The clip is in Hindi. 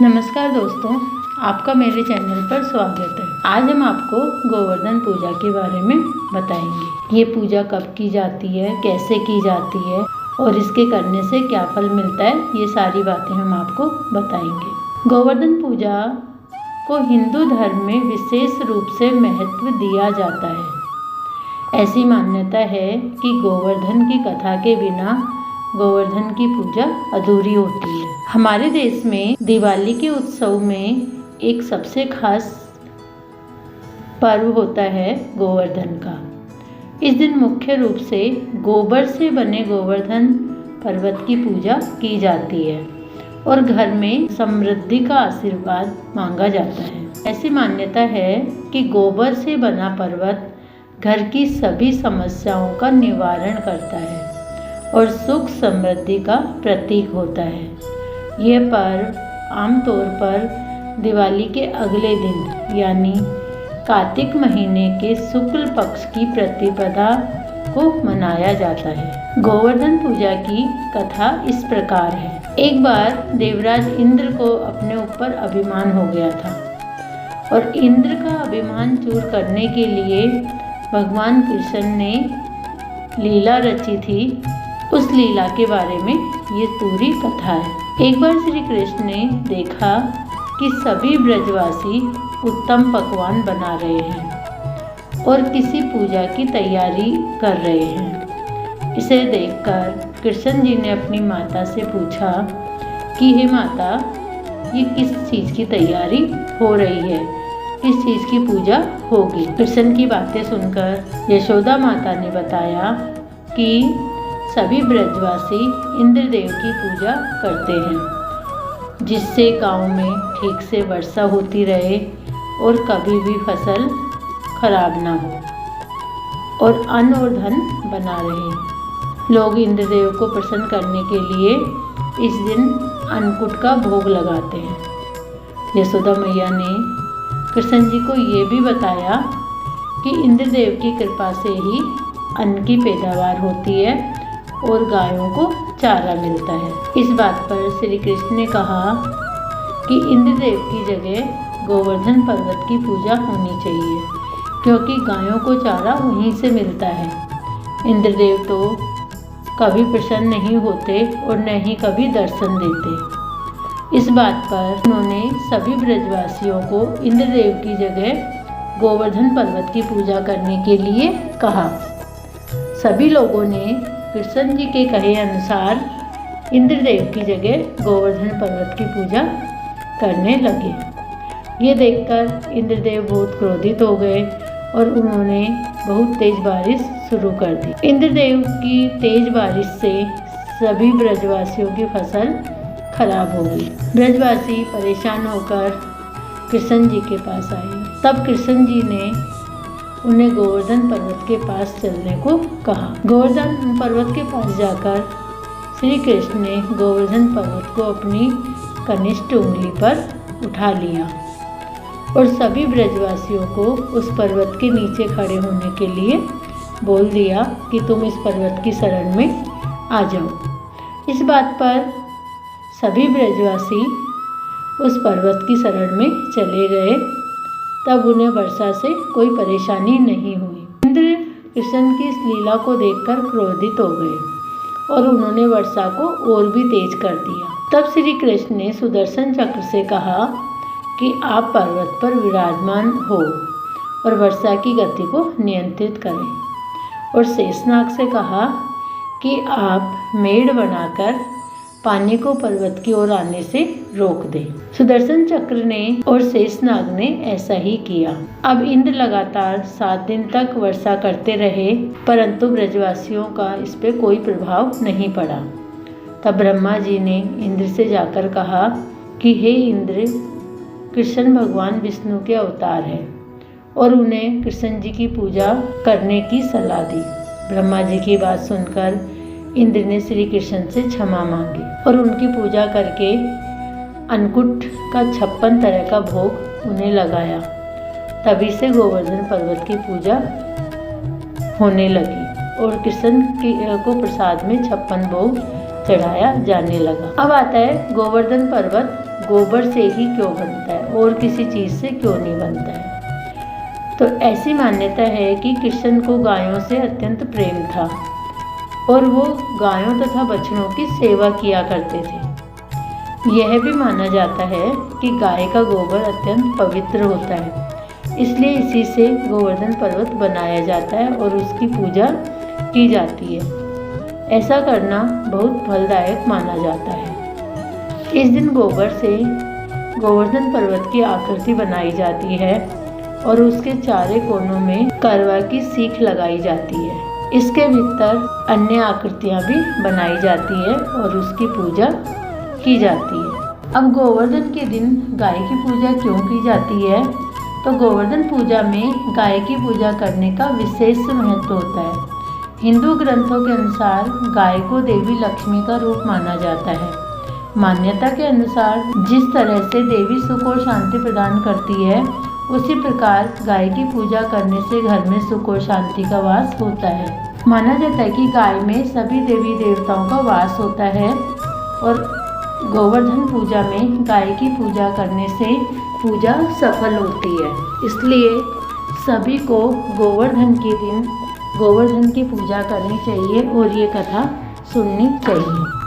नमस्कार दोस्तों, आपका मेरे चैनल पर स्वागत है। आज हम आपको गोवर्धन पूजा के बारे में बताएंगे। ये पूजा कब की जाती है, कैसे की जाती है और इसके करने से क्या फल मिलता है, ये सारी बातें हम आपको बताएंगे। गोवर्धन पूजा को हिंदू धर्म में विशेष रूप से महत्व दिया जाता है। ऐसी मान्यता है कि गोवर्धन की कथा के बिना गोवर्धन की पूजा अधूरी होती है। हमारे देश में दिवाली के उत्सव में एक सबसे खास पर्व होता है गोवर्धन का। इस दिन मुख्य रूप से गोबर से बने गोवर्धन पर्वत की पूजा की जाती है और घर में समृद्धि का आशीर्वाद मांगा जाता है। ऐसी मान्यता है कि गोबर से बना पर्वत घर की सभी समस्याओं का निवारण करता है और सुख समृद्धि का प्रतीक होता है। यह पर्व आमतौर पर दिवाली के अगले दिन यानी कार्तिक महीने के शुक्ल पक्ष की प्रतिपदा को मनाया जाता है। गोवर्धन पूजा की कथा इस प्रकार है। एक बार देवराज इंद्र को अपने ऊपर अभिमान हो गया था और इंद्र का अभिमान दूर करने के लिए भगवान कृष्ण ने लीला रची थी। उस लीला के बारे में ये पूरी कथा है। एक बार श्री कृष्ण ने देखा कि सभी ब्रजवासी उत्तम पकवान बना रहे हैं और किसी पूजा की तैयारी कर रहे हैं। इसे देखकर कृष्ण जी ने अपनी माता से पूछा कि हे माता, ये किस चीज़ की तैयारी हो रही है, किस चीज़ की पूजा होगी। कृष्ण की बातें सुनकर यशोदा माता ने बताया कि सभी ब्रजवासी इंद्रदेव की पूजा करते हैं, जिससे गांव में ठीक से वर्षा होती रहे और कभी भी फसल खराब ना हो और अन्न और धन बना रहे। लोग इंद्रदेव को प्रसन्न करने के लिए इस दिन अन्नकूट का भोग लगाते हैं। यशोदा मैया ने कृष्ण जी को ये भी बताया कि इंद्रदेव की कृपा से ही अन्न की पैदावार होती है और गायों को चारा मिलता है। इस बात पर श्री कृष्ण ने कहा कि इंद्रदेव की जगह गोवर्धन पर्वत की पूजा होनी चाहिए, क्योंकि गायों को चारा वहीं से मिलता है। इंद्रदेव तो कभी प्रसन्न नहीं होते और न ही कभी दर्शन देते। इस बात पर उन्होंने सभी ब्रजवासियों को इंद्रदेव की जगह गोवर्धन पर्वत की पूजा करने के लिए कहा। सभी लोगों ने कृष्ण जी के कहे अनुसार इंद्रदेव की जगह गोवर्धन पर्वत की पूजा करने लगे। ये देखकर इंद्रदेव बहुत क्रोधित हो गए और उन्होंने बहुत तेज बारिश शुरू कर दी। इंद्रदेव की तेज बारिश से सभी ब्रजवासियों की फसल खराब हो गई। ब्रजवासी परेशान होकर कृष्ण जी के पास आए। तब कृष्ण जी ने उन्हें गोवर्धन पर्वत के पास चलने को कहा। गोवर्धन पर्वत के पास जाकर श्री कृष्ण ने गोवर्धन पर्वत को अपनी कनिष्ठ उंगली पर उठा लिया और सभी ब्रजवासियों को उस पर्वत के नीचे खड़े होने के लिए बोल दिया कि तुम इस पर्वत की शरण में आ जाओ। इस बात पर सभी ब्रजवासी उस पर्वत की शरण में चले गए। तब उन्हें वर्षा से कोई परेशानी नहीं हुई। इंद्र कृष्ण की इस लीला को देखकर क्रोधित हो गए और उन्होंने वर्षा को और भी तेज कर दिया। तब श्री कृष्ण ने सुदर्शन चक्र से कहा कि आप पर्वत पर विराजमान हो और वर्षा की गति को नियंत्रित करें, और शेषनाग से कहा कि आप मेढ़ बनाकर पानी को पर्वत की ओर आने से रोक दें। सुदर्शन चक्र ने और शेषनाग ने ऐसा ही किया। अब इंद्र लगातार 7 दिन तक वर्षा करते रहे, परंतु ब्रजवासियों का इस पे कोई प्रभाव नहीं पड़ा। तब ब्रह्मा जी ने इंद्र से जाकर कहा कि हे इंद्र, कृष्ण भगवान विष्णु के अवतार हैं और उन्हें कृष्ण जी की पूजा करने की सलाह दी। ब्रह्मा जी की बात सुनकर इंद्र ने श्री कृष्ण से क्षमा मांगी और उनकी पूजा करके अन्नकूट का 56 तरह का भोग उन्हें लगाया। तभी से गोवर्धन पर्वत की पूजा होने लगी और कृष्ण को प्रसाद में 56 भोग चढ़ाया जाने लगा। अब आता है गोवर्धन पर्वत गोबर से ही क्यों बनता है और किसी चीज़ से क्यों नहीं बनता है। तो ऐसी मान्यता है कि कृष्ण को गायों से अत्यंत प्रेम था और वो गायों तथा बछड़ों की सेवा किया करते थे। यह भी माना जाता है कि गाय का गोबर अत्यंत पवित्र होता है, इसलिए इसी से गोवर्धन पर्वत बनाया जाता है और उसकी पूजा की जाती है। ऐसा करना बहुत फलदायक माना जाता है। इस दिन गोबर से गोवर्धन पर्वत की आकृति बनाई जाती है और उसके चारों कोनों में करवा की सीख लगाई जाती है। इसके भीतर अन्य आकृतियाँ भी बनाई जाती है और उसकी पूजा की जाती है। अब गोवर्धन के दिन गाय की पूजा क्यों की जाती है? तो गोवर्धन पूजा में गाय की पूजा करने का विशेष महत्व होता है। हिंदू ग्रंथों के अनुसार गाय को देवी लक्ष्मी का रूप माना जाता है। मान्यता के अनुसार जिस तरह से देवी सुख और शांति प्रदान करती है, उसी प्रकार गाय की पूजा करने से घर में सुख और शांति का वास होता है। माना जाता है कि गाय में सभी देवी देवताओं का वास होता है और गोवर्धन पूजा में गाय की पूजा करने से पूजा सफल होती है। इसलिए सभी को गोवर्धन के दिन गोवर्धन की पूजा करनी चाहिए और ये कथा सुननी चाहिए।